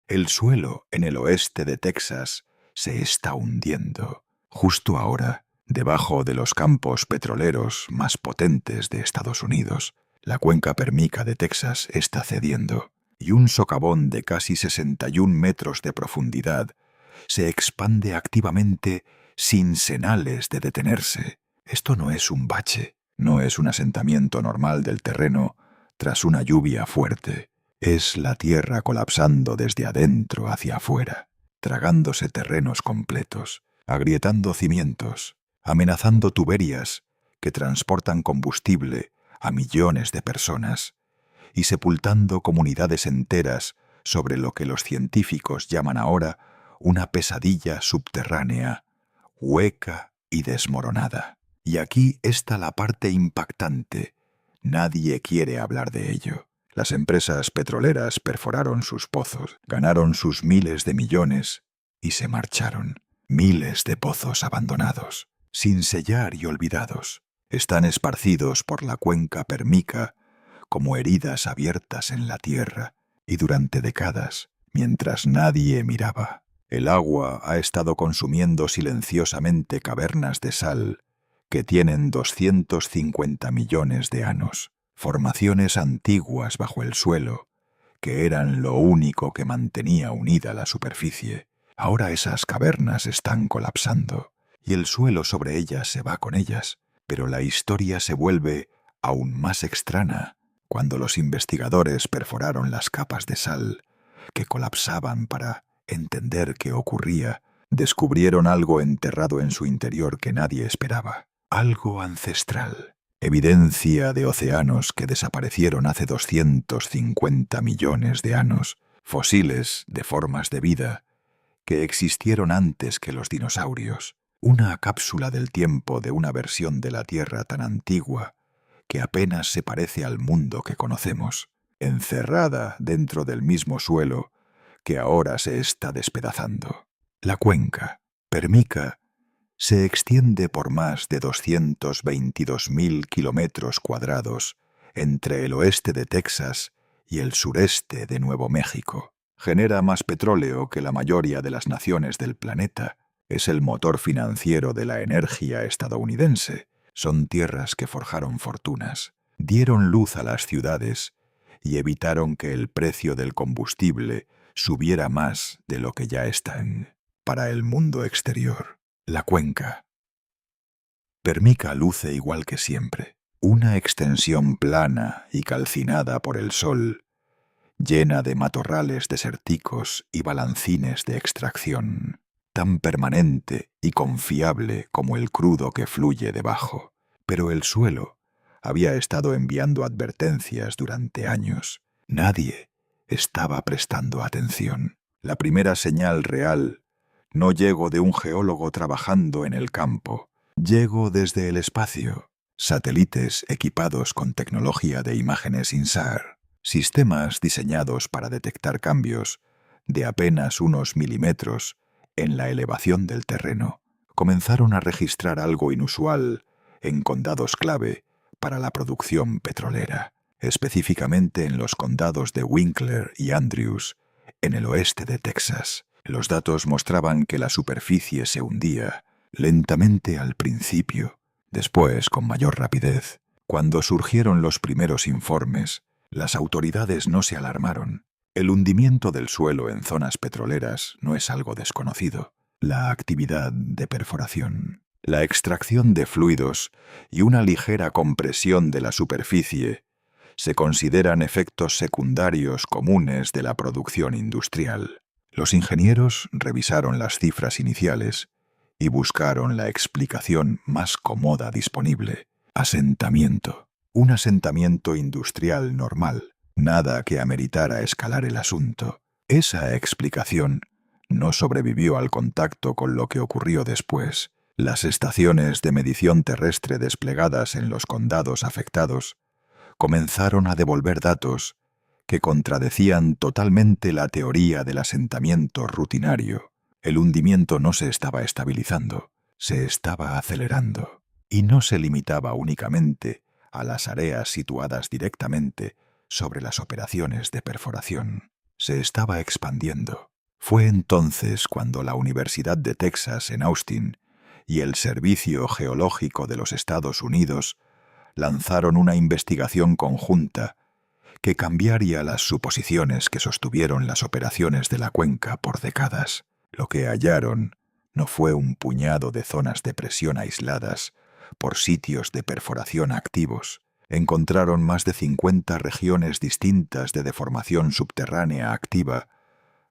El suelo en el oeste de Texas se está hundiendo. Justo ahora, debajo de los campos petroleros más potentes de Estados Unidos, la cuenca Permica de Texas está cediendo y un socavón de casi 61 metros de profundidad se expande activamente sin señales de detenerse. Esto no es un bache, no es un asentamiento normal del terreno tras una lluvia fuerte. Es la tierra colapsando desde adentro hacia afuera, tragándose terrenos completos, agrietando cimientos, amenazando tuberías que transportan combustible a millones de personas y sepultando comunidades enteras sobre lo que los científicos llaman ahora una pesadilla subterránea, hueca y desmoronada. Y aquí está la parte impactante. Nadie quiere hablar de ello. Las empresas petroleras perforaron sus pozos, ganaron sus miles de millones y se marcharon. Miles de pozos abandonados, sin sellar y olvidados, están esparcidos por la cuenca Permica como heridas abiertas en la tierra, y durante décadas, mientras nadie miraba, el agua ha estado consumiendo silenciosamente cavernas de sal que tienen 250 millones de años, formaciones antiguas bajo el suelo, que eran lo único que mantenía unida la superficie. Ahora esas cavernas están colapsando, y el suelo sobre ellas se va con ellas, pero la historia se vuelve aún más extraña cuando los investigadores perforaron las capas de sal que colapsaban para entender qué ocurría. Descubrieron algo enterrado en su interior que nadie esperaba, algo ancestral. Evidencia de océanos que desaparecieron hace 250 millones de años, fósiles de formas de vida que existieron antes que los dinosaurios, una cápsula del tiempo de una versión de la Tierra tan antigua que apenas se parece al mundo que conocemos, encerrada dentro del mismo suelo que ahora se está despedazando. La cuenca Permica se extiende por más de 222.000 kilómetros cuadrados entre el oeste de Texas y el sureste de Nuevo México. Genera más petróleo que la mayoría de las naciones del planeta. Es el motor financiero de la energía estadounidense. Son tierras que forjaron fortunas, dieron luz a las ciudades y evitaron que el precio del combustible subiera más de lo que ya están. Para el mundo exterior, la cuenca Permica luce igual que siempre, una extensión plana y calcinada por el sol, llena de matorrales desérticos y balancines de extracción, tan permanente y confiable como el crudo que fluye debajo. Pero el suelo había estado enviando advertencias durante años. Nadie estaba prestando atención. La primera señal real no llegó de un geólogo trabajando en el campo. Llegó desde el espacio. Satélites equipados con tecnología de imágenes INSAR. Sistemas diseñados para detectar cambios de apenas unos milímetros en la elevación del terreno. Comenzaron a registrar algo inusual en condados clave para la producción petrolera, específicamente en los condados de Winkler y Andrews, en el oeste de Texas. Los datos mostraban que la superficie se hundía, lentamente al principio, después con mayor rapidez. Cuando surgieron los primeros informes, las autoridades no se alarmaron. El hundimiento del suelo en zonas petroleras no es algo desconocido. La actividad de perforación, la extracción de fluidos y una ligera compresión de la superficie se consideran efectos secundarios comunes de la producción industrial. Los ingenieros revisaron las cifras iniciales y buscaron la explicación más cómoda disponible. Asentamiento. Un asentamiento industrial normal. Nada que ameritara escalar el asunto. Esa explicación no sobrevivió al contacto con lo que ocurrió después. Las estaciones de medición terrestre desplegadas en los condados afectados comenzaron a devolver datos que contradecían totalmente la teoría del asentamiento rutinario. El hundimiento no se estaba estabilizando, se estaba acelerando, y no se limitaba únicamente a las áreas situadas directamente sobre las operaciones de perforación. se estaba expandiendo. Fue entonces cuando la Universidad de Texas en Austin y el Servicio Geológico de los Estados Unidos lanzaron una investigación conjunta que cambiaría las suposiciones que sostuvieron las operaciones de la cuenca por décadas. Lo que hallaron no fue un puñado de zonas de presión aisladas por sitios de perforación activos. Encontraron más de 50 regiones distintas de deformación subterránea activa,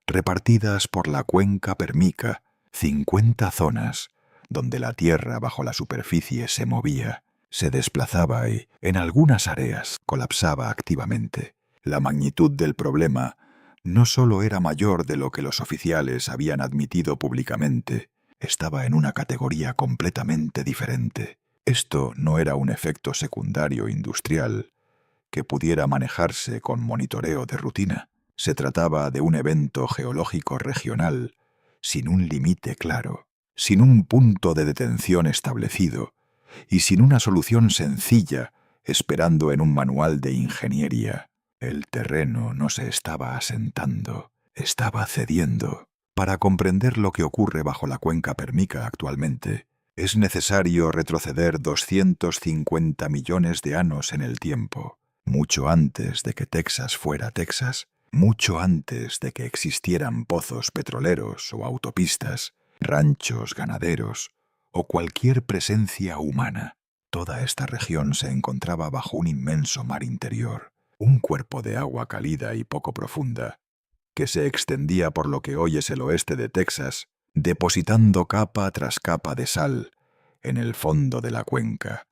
repartidas por la cuenca pérmica, 50 zonas donde la tierra bajo la superficie se movía, se desplazaba y, en algunas áreas, colapsaba activamente. La magnitud del problema no solo era mayor de lo que los oficiales habían admitido públicamente, estaba en una categoría completamente diferente. Esto no era un efecto secundario industrial que pudiera manejarse con monitoreo de rutina. Se trataba de un evento geológico regional, sin un límite claro, sin un punto de detención establecido y sin una solución sencilla esperando en un manual de ingeniería. El terreno no se estaba asentando, estaba cediendo. Para comprender lo que ocurre bajo la cuenca pérmica actualmente, es necesario retroceder 250 millones de años en el tiempo, mucho antes de que Texas fuera Texas, mucho antes de que existieran pozos petroleros o autopistas, ranchos ganaderos o cualquier presencia humana. Toda esta región se encontraba bajo un inmenso mar interior, un cuerpo de agua cálida y poco profunda, que se extendía por lo que hoy es el oeste de Texas, depositando capa tras capa de sal en el fondo de la cuenca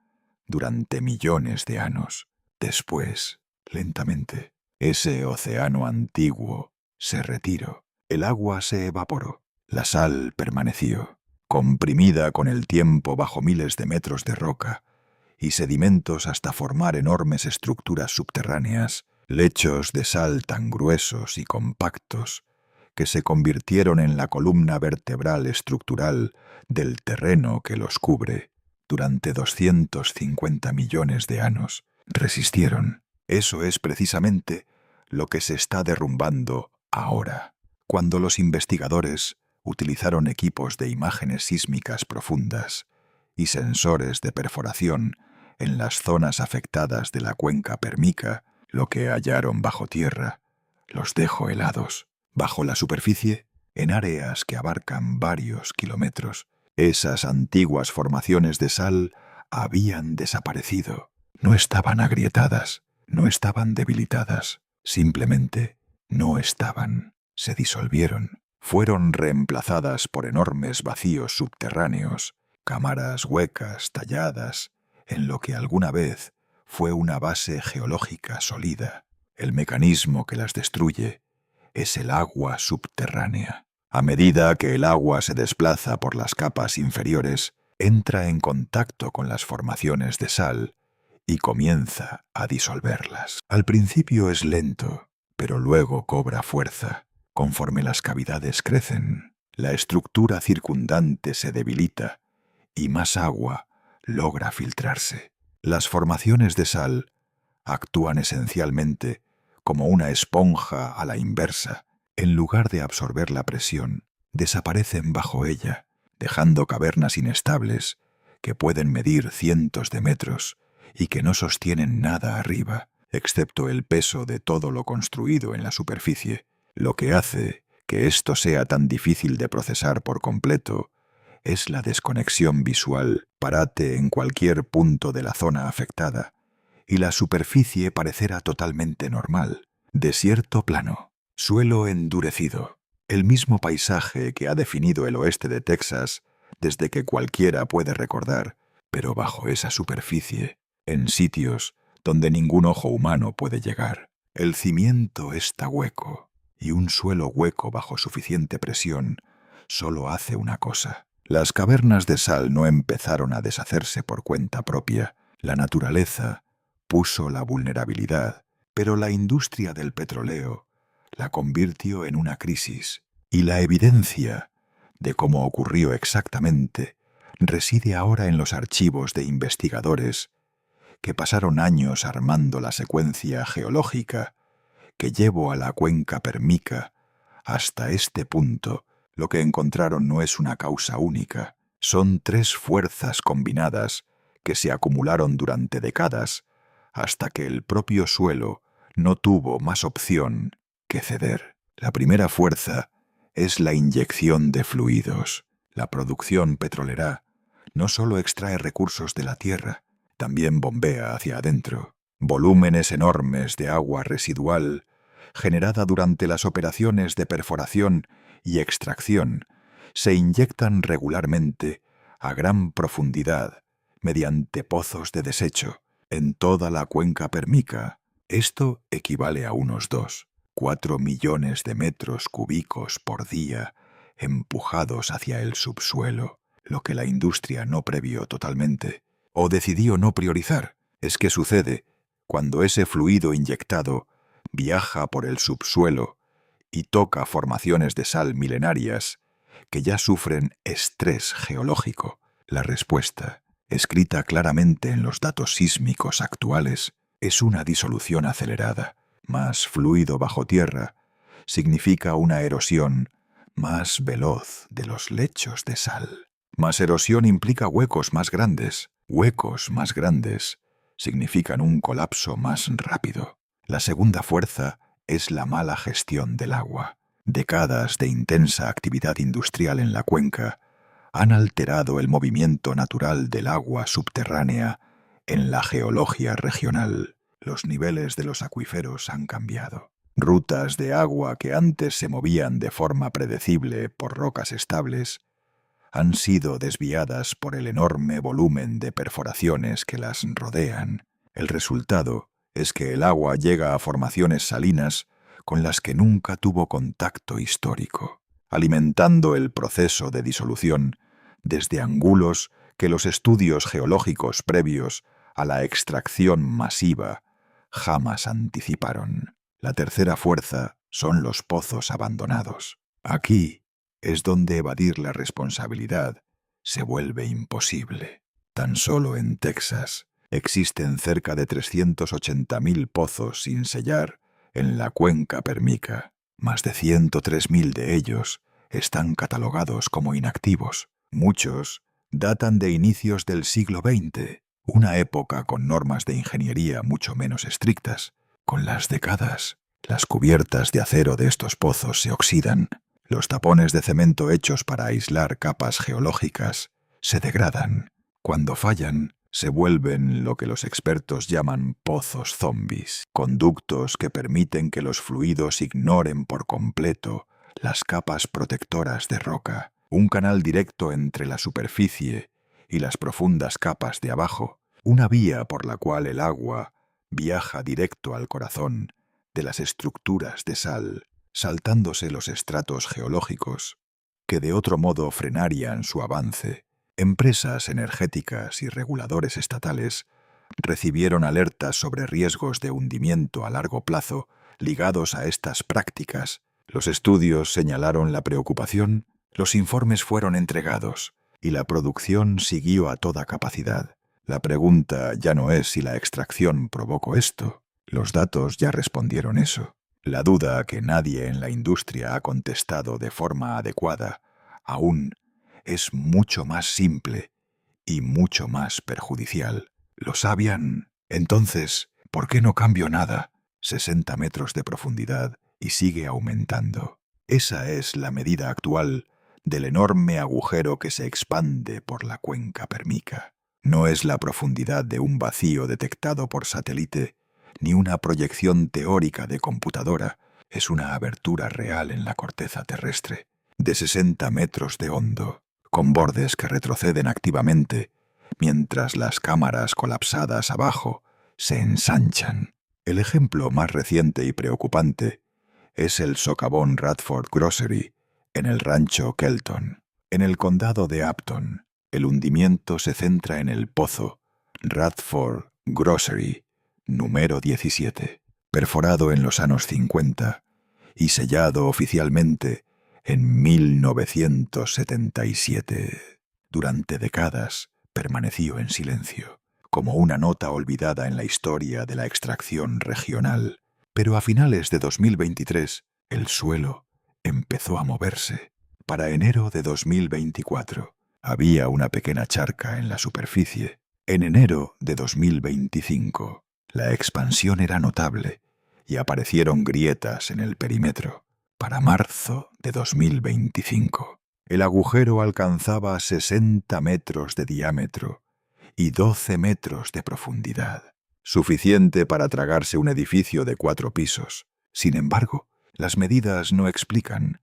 durante millones de años. Después, lentamente, ese océano antiguo se retiró. El agua se evaporó. La sal permaneció, comprimida con el tiempo bajo miles de metros de roca y sedimentos hasta formar enormes estructuras subterráneas, lechos de sal tan gruesos y compactos que se convirtieron en la columna vertebral estructural del terreno que los cubre. Durante 250 millones de años resistieron. Eso es precisamente lo que se está derrumbando ahora. Cuando los investigadores utilizaron equipos de imágenes sísmicas profundas y sensores de perforación en las zonas afectadas de la cuenca pérmica, lo que hallaron bajo tierra los dejó helados. Bajo la superficie, en áreas que abarcan varios kilómetros, esas antiguas formaciones de sal habían desaparecido. No estaban agrietadas, no estaban debilitadas, simplemente no estaban. Se disolvieron. Fueron reemplazadas por enormes vacíos subterráneos, cámaras huecas talladas en lo que alguna vez fue una base geológica sólida. El mecanismo que las destruye es el agua subterránea. A medida que el agua se desplaza por las capas inferiores, entra en contacto con las formaciones de sal y comienza a disolverlas. Al principio es lento, pero luego cobra fuerza. Conforme las cavidades crecen, la estructura circundante se debilita y más agua logra filtrarse. Las formaciones de sal actúan esencialmente como una esponja a la inversa. En lugar de absorber la presión, desaparecen bajo ella, dejando cavernas inestables que pueden medir cientos de metros y que no sostienen nada arriba, excepto el peso de todo lo construido en la superficie. Lo que hace que esto sea tan difícil de procesar por completo es la desconexión visual. Parate en cualquier punto de la zona afectada y la superficie parecerá totalmente normal. Desierto plano, suelo endurecido, el mismo paisaje que ha definido el oeste de Texas desde que cualquiera puede recordar, pero bajo esa superficie, en sitios donde ningún ojo humano puede llegar. El cimiento está hueco, y un suelo hueco bajo suficiente presión solo hace una cosa. Las cavernas de sal no empezaron a deshacerse por cuenta propia. La naturaleza puso la vulnerabilidad, pero la industria del petróleo la convirtió en una crisis, y la evidencia de cómo ocurrió exactamente reside ahora en los archivos de investigadores que pasaron años armando la secuencia geológica que llevo a la cuenca Permica hasta este punto, lo que encontraron no es una causa única, son tres fuerzas combinadas que se acumularon durante décadas hasta que el propio suelo no tuvo más opción que ceder. La primera fuerza es la inyección de fluidos. La producción petrolera no solo extrae recursos de la tierra, también bombea hacia adentro volúmenes enormes de agua residual generada durante las operaciones de perforación y extracción, se inyectan regularmente a gran profundidad mediante pozos de desecho en toda la cuenca Permica. Esto equivale a unos 4 millones de metros cúbicos por día empujados hacia el subsuelo. Lo que la industria no previó totalmente, o decidió no priorizar, es que sucede cuando ese fluido inyectado viaja por el subsuelo y toca formaciones de sal milenarias que ya sufren estrés geológico. La respuesta, escrita claramente en los datos sísmicos actuales, es una disolución acelerada. Más fluido bajo tierra significa una erosión más veloz de los lechos de sal. Más erosión implica huecos más grandes. Huecos más grandes significan un colapso más rápido. La segunda fuerza es la mala gestión del agua. Décadas de intensa actividad industrial en la cuenca han alterado el movimiento natural del agua subterránea en la geología regional. Los niveles de los acuíferos han cambiado. Rutas de agua que antes se movían de forma predecible por rocas estables han sido desviadas por el enorme volumen de perforaciones que las rodean. El resultado es que el agua llega a formaciones salinas con las que nunca tuvo contacto histórico, alimentando el proceso de disolución desde ángulos que los estudios geológicos previos a la extracción masiva jamás anticiparon. La tercera fuerza son los pozos abandonados. Aquí es donde evadir la responsabilidad se vuelve imposible. Tan solo en Texas existen cerca de 380.000 pozos sin sellar en la cuenca Permica. Más de 103.000 de ellos están catalogados como inactivos. Muchos datan de inicios del siglo XX, una época con normas de ingeniería mucho menos estrictas. Con las décadas, las cubiertas de acero de estos pozos se oxidan. Los tapones de cemento hechos para aislar capas geológicas se degradan. Cuando fallan, se vuelven lo que los expertos llaman pozos zombies, conductos que permiten que los fluidos ignoren por completo las capas protectoras de roca, un canal directo entre la superficie y las profundas capas de abajo, una vía por la cual el agua viaja directo al corazón de las estructuras de sal, saltándose los estratos geológicos que de otro modo frenarían su avance. Empresas energéticas y reguladores estatales recibieron alertas sobre riesgos de hundimiento a largo plazo ligados a estas prácticas. Los estudios señalaron la preocupación, los informes fueron entregados y la producción siguió a toda capacidad. La pregunta ya no es si la extracción provocó esto. Los datos ya respondieron eso. La duda que nadie en la industria ha contestado de forma adecuada aún es mucho más simple y mucho más perjudicial. ¿Lo sabían? Entonces, ¿por qué no cambió nada? 60 metros de profundidad y sigue aumentando. Esa es la medida actual del enorme agujero que se expande por la cuenca Permica. No es la profundidad de un vacío detectado por satélite, ni una proyección teórica de computadora, es una abertura real en la corteza terrestre, de 60 metros de hondo, con bordes que retroceden activamente, mientras las cámaras colapsadas abajo se ensanchan. El ejemplo más reciente y preocupante es el socavón Radford Grocery, en el rancho Kelton. En el condado de Upton, el hundimiento se centra en el pozo Radford Grocery, número 17, perforado en los años 50 y sellado oficialmente en 1977. Durante décadas permaneció en silencio, como una nota olvidada en la historia de la extracción regional. Pero a finales de 2023, el suelo empezó a moverse. Para enero de 2024, había una pequeña charca en la superficie. En enero de 2025, la expansión era notable y aparecieron grietas en el perímetro. Para marzo de 2025, el agujero alcanzaba 60 metros de diámetro y 12 metros de profundidad, suficiente para tragarse un edificio de 4 pisos. Sin embargo, las medidas no explican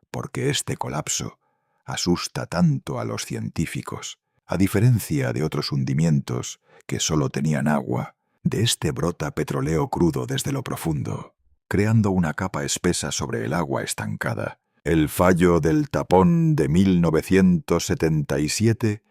por qué este colapso asusta tanto a los científicos. A diferencia de otros hundimientos que solo tenían agua, de este brota petróleo crudo desde lo profundo, creando una capa espesa sobre el agua estancada. El fallo del tapón de 1977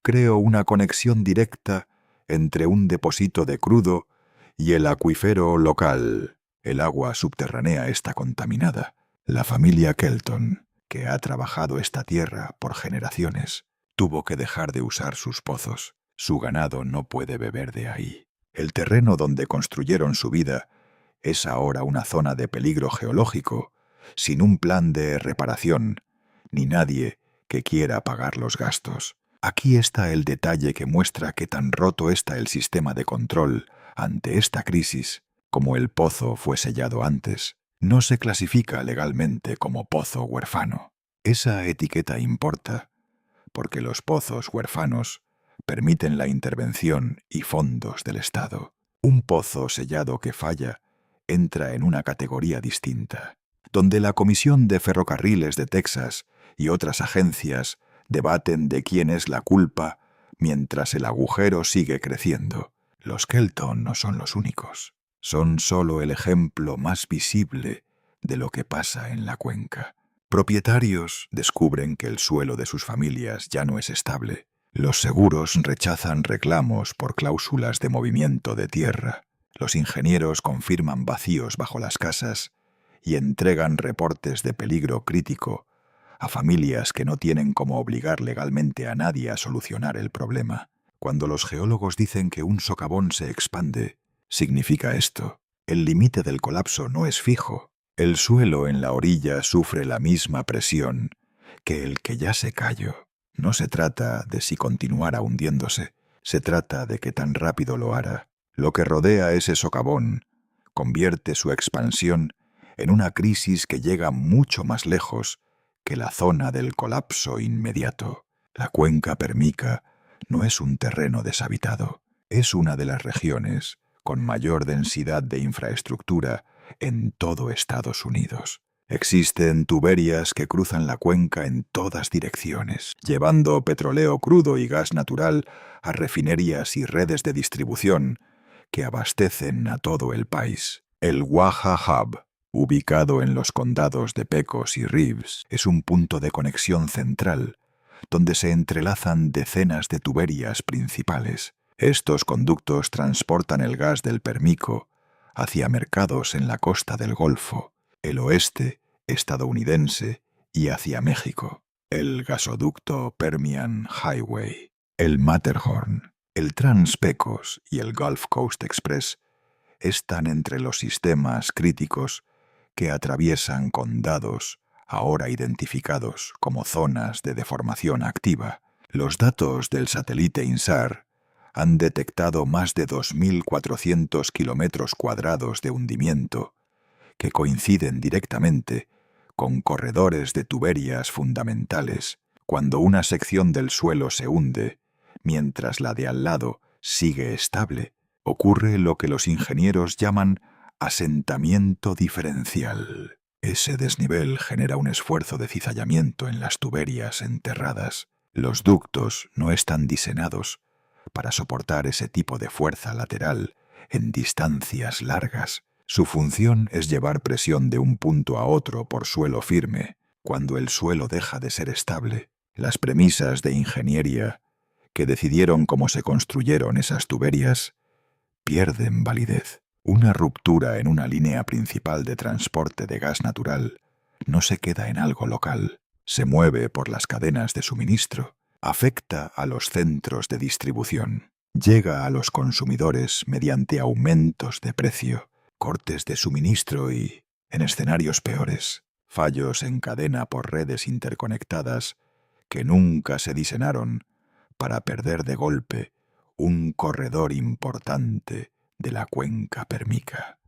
creó una conexión directa entre un depósito de crudo y el acuífero local. El agua subterránea está contaminada. La familia Kelton, que ha trabajado esta tierra por generaciones, tuvo que dejar de usar sus pozos. Su ganado no puede beber de ahí. El terreno donde construyeron su vida es ahora una zona de peligro geológico, sin un plan de reparación, ni nadie que quiera pagar los gastos. Aquí está el detalle que muestra qué tan roto está el sistema de control ante esta crisis. Como el pozo fue sellado antes, no se clasifica legalmente como pozo huérfano. Esa etiqueta importa, porque los pozos huérfanos permiten la intervención y fondos del Estado. Un pozo sellado que falla entra en una categoría distinta, donde la Comisión de Ferrocarriles de Texas y otras agencias debaten de quién es la culpa mientras el agujero sigue creciendo. Los Kelton no son los únicos. Son solo el ejemplo más visible de lo que pasa en la cuenca. Propietarios descubren que el suelo de sus familias ya no es estable. Los seguros rechazan reclamos por cláusulas de movimiento de tierra. Los ingenieros confirman vacíos bajo las casas y entregan reportes de peligro crítico a familias que no tienen cómo obligar legalmente a nadie a solucionar el problema. Cuando los geólogos dicen que un socavón se expande, significa esto. El límite del colapso no es fijo. El suelo en la orilla sufre la misma presión que el que ya se cayó. No se trata de si continuara hundiéndose, se trata de qué tan rápido lo hará. Lo que rodea ese socavón convierte su expansión en una crisis que llega mucho más lejos que la zona del colapso inmediato. La cuenca pérmica no es un terreno deshabitado, es una de las regiones con mayor densidad de infraestructura en todo Estados Unidos. Existen tuberías que cruzan la cuenca en todas direcciones, llevando petróleo crudo y gas natural a refinerías y redes de distribución que abastecen a todo el país. El Waha Hub, ubicado en los condados de Pecos y Reeves, es un punto de conexión central donde se entrelazan decenas de tuberías principales. Estos conductos transportan el gas del Pérmico hacia mercados en la costa del Golfo, el oeste estadounidense y hacia México. El gasoducto Permian Highway, el Matterhorn, el Trans-Pecos y el Gulf Coast Express están entre los sistemas críticos que atraviesan condados ahora identificados como zonas de deformación activa. Los datos del satélite INSAR han detectado más de 2.400 kilómetros cuadrados de hundimiento que coinciden directamente con corredores de tuberías fundamentales. Cuando una sección del suelo se hunde, mientras la de al lado sigue estable, ocurre lo que los ingenieros llaman asentamiento diferencial. Ese desnivel genera un esfuerzo de cizallamiento en las tuberías enterradas. Los ductos no están diseñados para soportar ese tipo de fuerza lateral en distancias largas. Su función es llevar presión de un punto a otro por suelo firme. Cuando el suelo deja de ser estable, las premisas de ingeniería que decidieron cómo se construyeron esas tuberías pierden validez. Una ruptura en una línea principal de transporte de gas natural no se queda en algo local, se mueve por las cadenas de suministro, afecta a los centros de distribución, llega a los consumidores mediante aumentos de precio. cortes de suministro y, en escenarios peores, fallos en cadena por redes interconectadas que nunca se diseñaron para perder de golpe un corredor importante de la cuenca pérmica.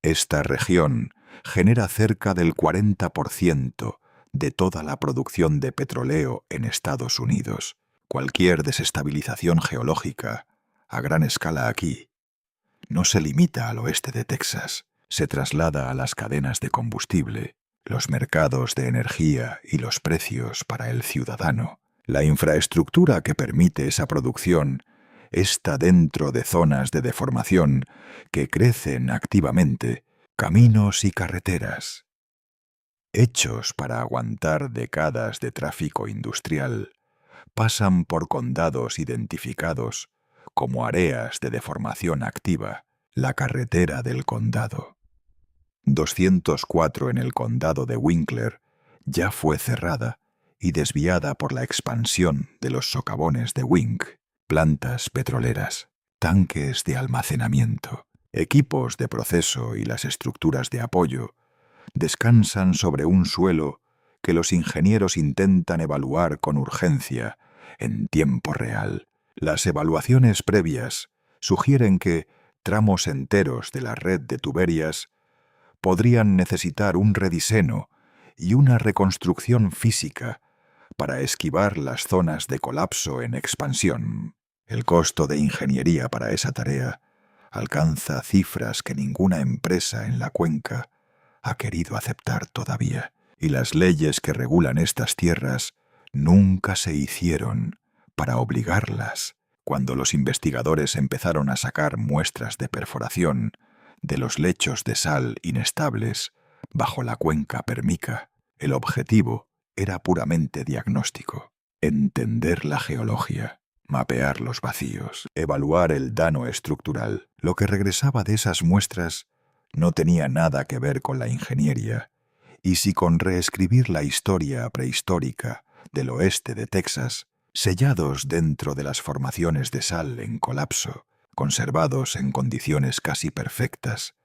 Esta región genera cerca del 40% de toda la producción de petróleo en Estados Unidos. Cualquier desestabilización geológica a gran escala aquí no se limita al oeste de Texas, se traslada a las cadenas de combustible, los mercados de energía y los precios para el ciudadano. La infraestructura que permite esa producción está dentro de zonas de deformación que crecen activamente, caminos y carreteras, hechos para aguantar décadas de tráfico industrial, pasan por condados identificados como áreas de deformación activa, la carretera del condado 204 en el condado de Winkler ya fue cerrada y desviada por la expansión de los socavones de Wink, plantas petroleras, tanques de almacenamiento, equipos de proceso y las estructuras de apoyo descansan sobre un suelo que los ingenieros intentan evaluar con urgencia en tiempo real. Las evaluaciones previas sugieren que tramos enteros de la red de tuberías podrían necesitar un rediseño y una reconstrucción física para esquivar las zonas de colapso en expansión. El costo de ingeniería para esa tarea alcanza cifras que ninguna empresa en la cuenca ha querido aceptar todavía, y las leyes que regulan estas tierras nunca se hicieron para obligarlas. Cuando los investigadores empezaron a sacar muestras de perforación de los lechos de sal inestables bajo la cuenca pérmica, el objetivo era puramente diagnóstico: entender la geología, mapear los vacíos, evaluar el daño estructural. Lo que regresaba de esas muestras no tenía nada que ver con la ingeniería, y si con reescribir la historia prehistórica del oeste de Texas, sellados dentro de las formaciones de sal en colapso, conservados en condiciones casi perfectas,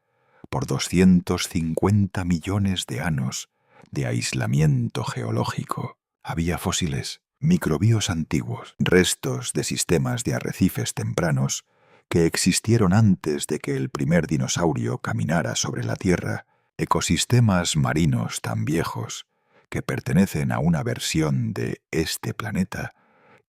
por 250 millones de años de aislamiento geológico. Había fósiles, microbios antiguos, restos de sistemas de arrecifes tempranos que existieron antes de que el primer dinosaurio caminara sobre la Tierra, ecosistemas marinos tan viejos que pertenecen a una versión de este planeta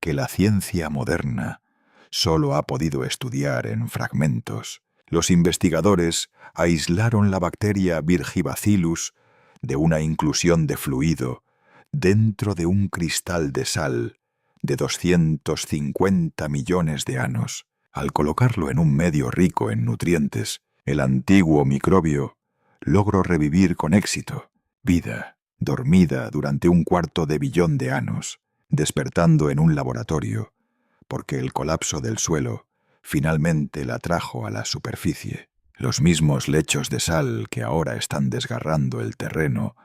que la ciencia moderna solo ha podido estudiar en fragmentos. Los investigadores aislaron la bacteria Virgibacillus de una inclusión de fluido dentro de un cristal de sal de 250 millones de años. Al colocarlo en un medio rico en nutrientes, el antiguo microbio logró revivir con éxito, vida dormida durante un cuarto de billón de años, despertando en un laboratorio, porque el colapso del suelo finalmente la trajo a la superficie. Los mismos lechos de sal que ahora están desgarrando el terreno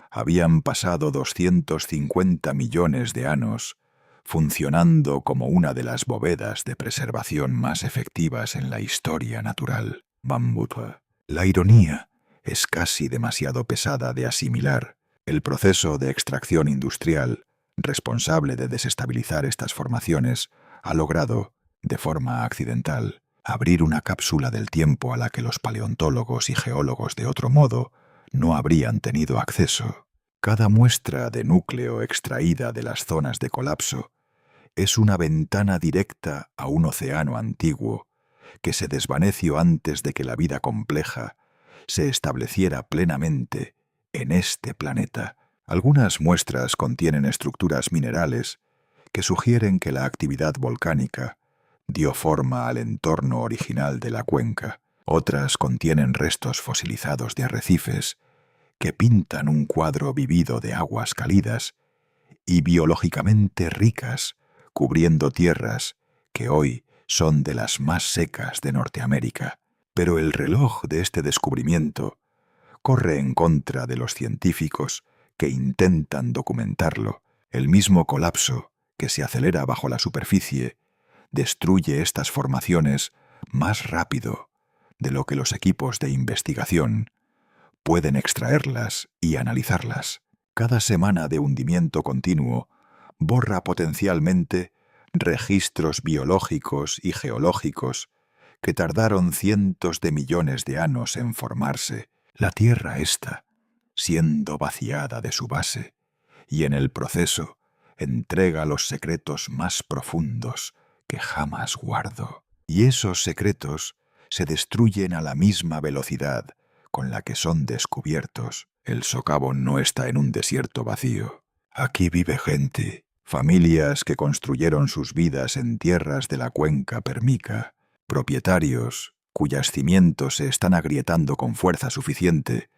habían pasado 250 millones de años funcionando como una de las bóvedas de preservación más efectivas en la historia natural. Bambutua. La ironía es casi demasiado pesada de asimilar. El proceso de extracción industrial, responsable de desestabilizar estas formaciones, ha logrado, de forma accidental, abrir una cápsula del tiempo a la que los paleontólogos y geólogos de otro modo no habrían tenido acceso. Cada muestra de núcleo extraída de las zonas de colapso es una ventana directa a un océano antiguo que se desvaneció antes de que la vida compleja se estableciera plenamente en este planeta. Algunas muestras contienen estructuras minerales que sugieren que la actividad volcánica dio forma al entorno original de la cuenca. Otras contienen restos fosilizados de arrecifes que pintan un cuadro vivido de aguas cálidas y biológicamente ricas, cubriendo tierras que hoy son de las más secas de Norteamérica. Pero el reloj de este descubrimiento corre en contra de los científicos que intentan documentarlo. El mismo colapso que se acelera bajo la superficie destruye estas formaciones más rápido de lo que los equipos de investigación pueden extraerlas y analizarlas. Cada semana de hundimiento continuo borra potencialmente registros biológicos y geológicos que tardaron cientos de millones de años en formarse. La Tierra está siendo vaciada de su base y en el proceso entrega los secretos más profundos que jamás guardo. Y esos secretos se destruyen a la misma velocidad con la que son descubiertos. El socavón no está en un desierto vacío. Aquí vive gente, familias que construyeron sus vidas en tierras de la cuenca pérmica, propietarios cuyas cimientos se están agrietando con fuerza suficiente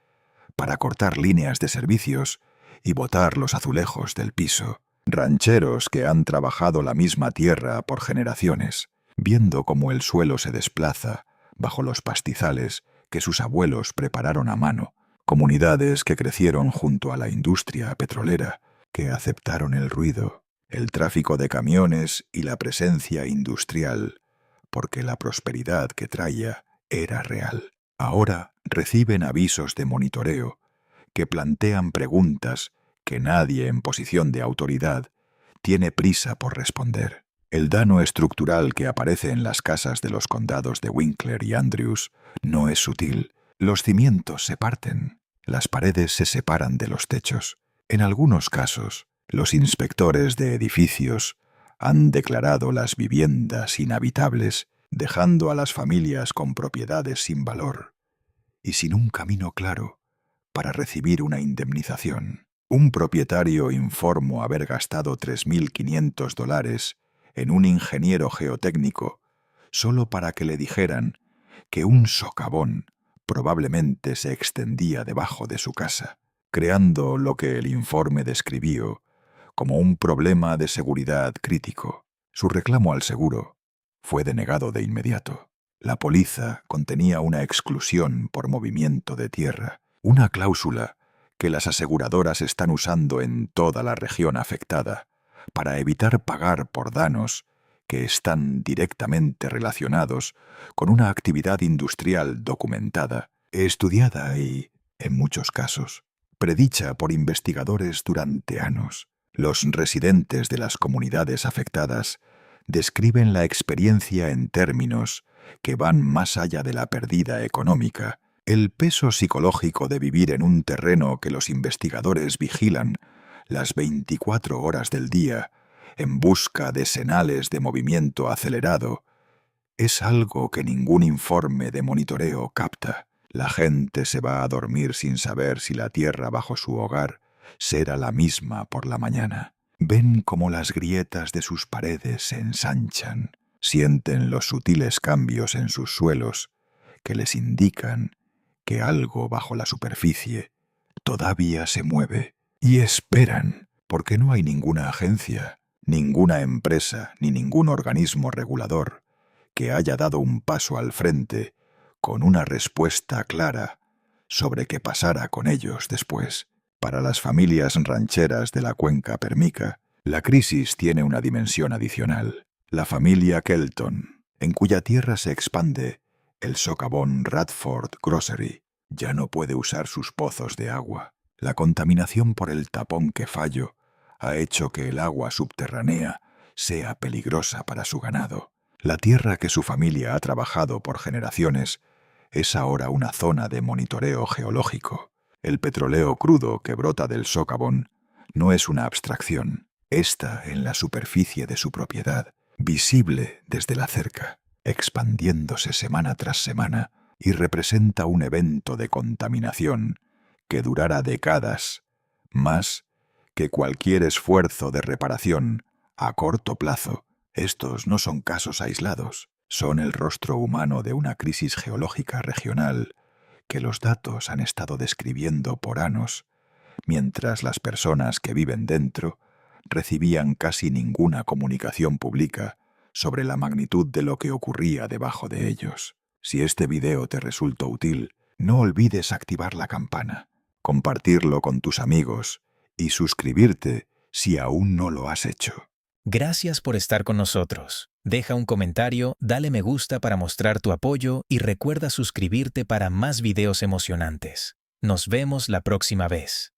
para cortar líneas de servicios y botar los azulejos del piso, rancheros que han trabajado la misma tierra por generaciones, viendo cómo el suelo se desplaza bajo los pastizales que sus abuelos prepararon a mano, comunidades que crecieron junto a la industria petrolera, que aceptaron el ruido, el tráfico de camiones y la presencia industrial, porque la prosperidad que traía era real. Ahora reciben avisos de monitoreo que plantean preguntas que nadie en posición de autoridad tiene prisa por responder. El daño estructural que aparece en las casas de los condados de Winkler y Andrews no es sutil. Los cimientos se parten, las paredes se separan de los techos. En algunos casos, los inspectores de edificios han declarado las viviendas inhabitables, dejando a las familias con propiedades sin valor y sin un camino claro para recibir una indemnización. Un propietario informó haber gastado $3.500 en un ingeniero geotécnico solo para que le dijeran que un socavón probablemente se extendía debajo de su casa, creando lo que el informe describió como un problema de seguridad crítico. Su reclamo al seguro fue denegado de inmediato. La póliza contenía una exclusión por movimiento de tierra, una cláusula que las aseguradoras están usando en toda la región afectada para evitar pagar por daños que están directamente relacionados con una actividad industrial documentada, estudiada y, en muchos casos, predicha por investigadores durante años. Los residentes de las comunidades afectadas describen la experiencia en términos que van más allá de la pérdida económica. El peso psicológico de vivir en un terreno que los investigadores vigilan las 24 horas del día en busca de señales de movimiento acelerado es algo que ningún informe de monitoreo capta. La gente se va a dormir sin saber si la tierra bajo su hogar será la misma por la mañana. Ven cómo las grietas de sus paredes se ensanchan, sienten los sutiles cambios en sus suelos que les indican que algo bajo la superficie todavía se mueve, y esperan, porque no hay ninguna agencia, ninguna empresa ni ningún organismo regulador que haya dado un paso al frente con una respuesta clara sobre qué pasará con ellos después. Para las familias rancheras de la cuenca pérmica, la crisis tiene una dimensión adicional. La familia Kelton, en cuya tierra se expande el socavón Radford Grocery, ya no puede usar sus pozos de agua. La contaminación por el tapón que falló ha hecho que el agua subterránea sea peligrosa para su ganado. La tierra que su familia ha trabajado por generaciones es ahora una zona de monitoreo geológico. El petróleo crudo que brota del socavón no es una abstracción. Está en la superficie de su propiedad, visible desde la cerca, expandiéndose semana tras semana, y representa un evento de contaminación que durará décadas, más que cualquier esfuerzo de reparación a corto plazo. Estos no son casos aislados, son el rostro humano de una crisis geológica regional que los datos han estado describiendo por años, mientras las personas que viven dentro recibían casi ninguna comunicación pública sobre la magnitud de lo que ocurría debajo de ellos. Si este video te resultó útil, no olvides activar la campana, compartirlo con tus amigos y suscribirte si aún no lo has hecho. Gracias por estar con nosotros. Deja un comentario, dale me gusta para mostrar tu apoyo y recuerda suscribirte para más videos emocionantes. Nos vemos la próxima vez.